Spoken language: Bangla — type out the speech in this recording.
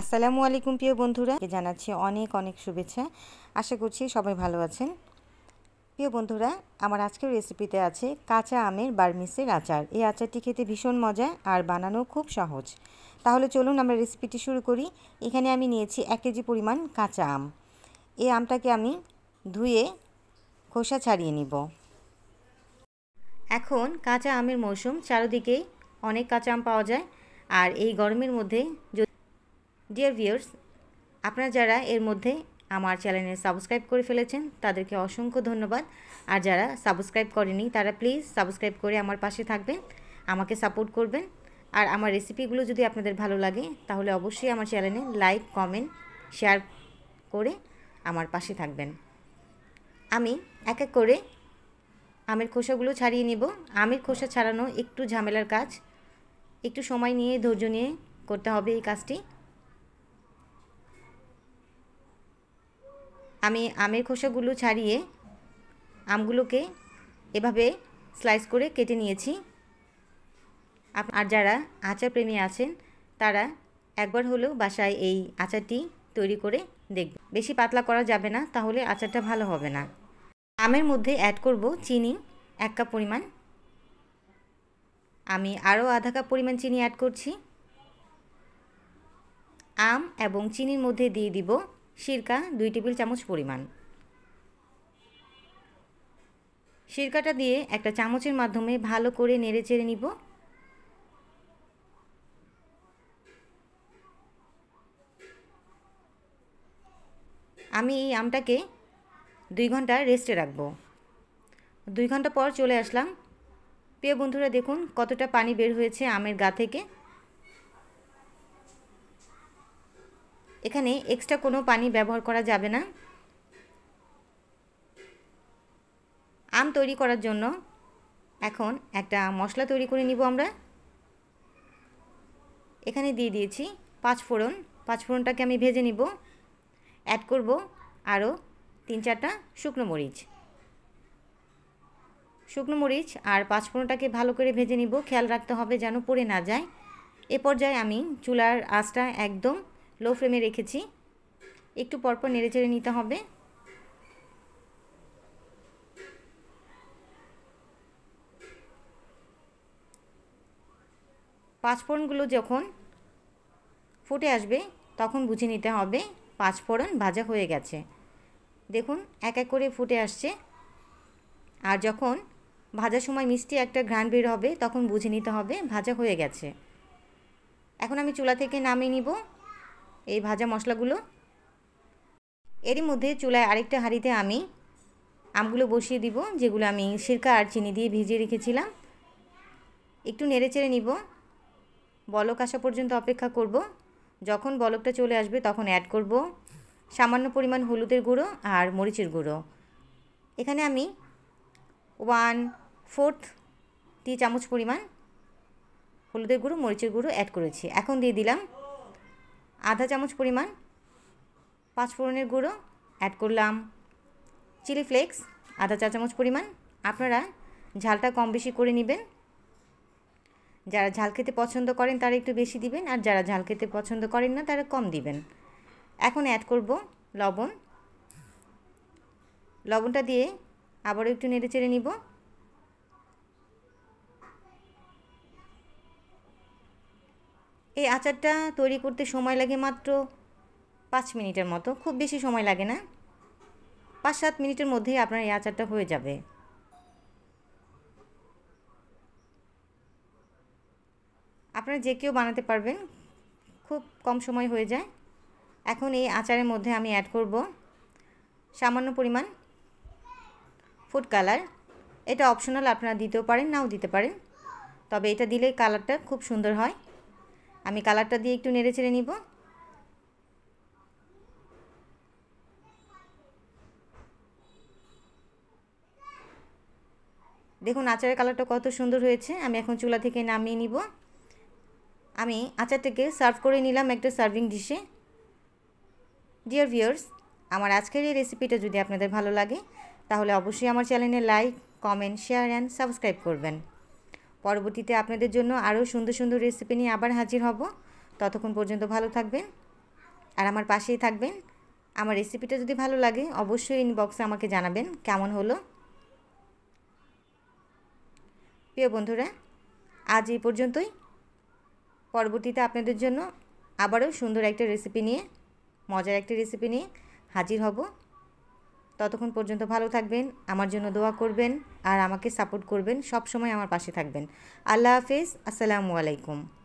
আসসালামু আলাইকুম প্রিয় বন্ধুরা, জানাচ্ছি অনেক অনেক শুভেচ্ছা। আশা করছি সবাই ভালো আছেন। প্রিয় বন্ধুরা, আমার আজকের রেসিপিতে আছে কাঁচা আমের বার্মিসের আচার। এই আচারটি খেতে ভীষণ মজা আর বানানো খুব সহজ। তাহলে চলুন আমরা রেসিপিটি শুরু করি। এখানে আমি নিয়েছি 1 কেজি পরিমাণ কাঁচা আম। এই আমটাকে আমি ধুয়ে খোসা ছাড়িয়ে নিব। এখন কাঁচা আমের মৌসুম, চারিদিকেই অনেক কাঁচা আম পাওয়া যায়। আর এই গরমের মধ্যে ডিয়ার ভিউয়ার্স, আপনারা যারা এর মধ্যে আমার চ্যানেলে সাবস্ক্রাইব করে ফেলেছেন তাদেরকে অসংখ্য ধন্যবাদ। আর যারা সাবস্ক্রাইব করেনি তারা প্লিজ সাবস্ক্রাইব করে আমার পাশে থাকবেন, আমাকে সাপোর্ট করবেন। আর আমার রেসিপিগুলো যদি আপনাদের ভালো লাগে তাহলে অবশ্যই আমার চ্যানেলে লাইক, কমেন্ট, শেয়ার করে আমার পাশে থাকবেন। আমি এক এক করে আমের খোসাগুলো ছাড়িয়ে নেব। আমের খোসা ছাড়ানো একটু ঝামেলার কাজ, একটু সময় নিয়ে ধৈর্য নিয়ে করতে হবে এই কাজটি। আমি আমের খোসাগুলো ছাড়িয়ে আমগুলোকে এভাবে স্লাইস করে কেটে নিয়েছি। আর যারা আচার প্রেমী আছেন তারা একবার হলেও বাসায় এই আচারটি তৈরি করে দেখবেন। বেশি পাতলা করা যাবে না, তাহলে আচারটা ভালো হবে না। আমের মধ্যে অ্যাড করব চিনি 1 কাপ পরিমাণ। আমি আরও আধা কাপ পরিমাণ চিনি অ্যাড করছি। আম এবং চিনির মধ্যে দিয়ে দিব সিরকা 2 টেবিল চামচ পরিমাণ। সিরকাটা দিয়ে একটা চামচের মাধ্যমে ভালো করে নেড়ে চেড়ে নিব। আমি এই আমটাকে 2 ঘন্টা রেস্টে রাখবো। 2 ঘন্টা পর চলে আসলাম। প্রিয় বন্ধুরা, দেখুন কতটা পানি বের হয়েছে আমের গা থেকে। এখানে এক্সট্রা কোনো পানি ব্যবহার করা যাবে না। আম তৈরি করার জন্য এখন একটা মশলা তৈরি করে নিব আমরা। এখানে দিয়ে দিয়েছি 5 ফোড়ন। 5 ফোড়নটাকে আমি ভেজে নিব। অ্যাড করব আরও 3-4টা শুকনো মরিচ। শুকনো মরিচ আর 5 ফোড়নটাকে ভালো করে ভেজে নিব। খেয়াল রাখতে হবে যেন পুড়ে না যায়। এ পর্যায়ে আমি চুলার আঁচটা একদম লো ফ্লেমে রেখেছি। একটু পরপর নেড়েচেড়ে নিতে হবে। পাঁচফোড়নগুলো যখন ফুটে আসবে তখন বুঝে নিতে হবে 5 ফোড়ন ভাজা হয়ে গেছে। দেখুন এক এক করে ফুটে আসছে। আর যখন ভাজার সময় মিষ্টি একটা ঘ্রাণ বের হবে তখন বুঝে নিতে হবে ভাজা হয়ে গেছে। এখন আমি চুলা থেকে নামিয়ে নিব এই ভাজা মশলাগুলো। এরই মধ্যে চুলায় আরেকটা হাঁড়িতে আমি আমগুলো বসিয়ে দিব, যেগুলো আমি সিরকা আর চিনি দিয়ে ভিজিয়ে রেখেছিলাম। একটু নেড়েচেড়ে নিব। বলক আসা পর্যন্ত অপেক্ষা করব। যখন বলকটা চলে আসবে তখন অ্যাড করব সামান্য পরিমাণ হলুদের গুঁড়ো আর মরিচের গুঁড়ো। এখানে আমি 1/4 টি চামচ পরিমাণ হলুদের গুঁড়ো, মরিচের গুঁড়ো অ্যাড করেছি। এখন দিয়ে দিলাম আধা চামচ পরিমাণ 5 ফোড়নের গুঁড়ো। অ্যাড করলাম চিলি ফ্লেক্স আধা চা চামচ পরিমাণ। আপনারা ঝালটা কম বেশি করে নেবেন। যারা ঝাল খেতে পছন্দ করেন তারা একটু বেশি দিবেন, আর যারা ঝাল খেতে পছন্দ করেন না তারা কম দিবেন। এখন অ্যাড করব লবণ। লবণটা দিয়ে আবারও একটু নেড়ে চেড়ে নিব। এই আচারটা তৈরি করতে সময় লাগে মাত্র 5 মিনিটের মতো, খুব বেশি সময় লাগে না। 5-7 মিনিটের মধ্যেই আপনার এই আচারটা হয়ে যাবে। আপনারা যে কেউ বানাতে পারবেন, খুব কম সময় হয়ে যায়। এখন এই আচারের মধ্যে আমি অ্যাড করব সামান্য পরিমাণ ফুড কালার। এটা অপশনাল, আপনারা দিতেও পারেন নাও দিতে পারেন, তবে এটা দিলে কালারটা খুব সুন্দর হয়। আমি কালারটা দিয়ে একটু নেড়ে চেড়ে নিব। দেখুন আচারের কালারটা কত সুন্দর হয়েছে। আমি এখন চুলা থেকে নামিয়ে নিব। আমি আচারটাকে সার্ভ করে নিলাম একটা সার্ভিং ডিশে। ডিয়ার ভিউয়ার্স, আমার আজকের এই রেসিপিটা যদি আপনাদের ভালো লাগে তাহলে অবশ্যই আমার চ্যানেলে like, comment, share and subscribe করবেন। পরবর্তীতে আপনাদের জন্য আরও সুন্দর সুন্দর রেসিপি নিয়ে আবার হাজির হব। ততক্ষণ পর্যন্ত ভালো থাকবেন। আর আমার পাশেই থাকবেন। আমার রেসিপিটা যদি ভালো লাগে অবশ্যই ইনবক্সে আমাকে জানাবেন কেমন হলো। প্রিয় বন্ধুরা, আজ এই পর্যন্তই। পরবর্তীতে আপনাদের জন্য আবারও সুন্দর একটা রেসিপি নিয়ে, মজার একটা রেসিপি নিয়ে হাজির হব। ততক্ষণ পর্যন্ত ভালো থাকবেন, আমার জন্য দোয়া করবেন আর আমাকে সাপোর্ট করবেন, সব সময় আমার পাশে থাকবেন। আল্লাহ হাফেজ, আসসালামু আলাইকুম।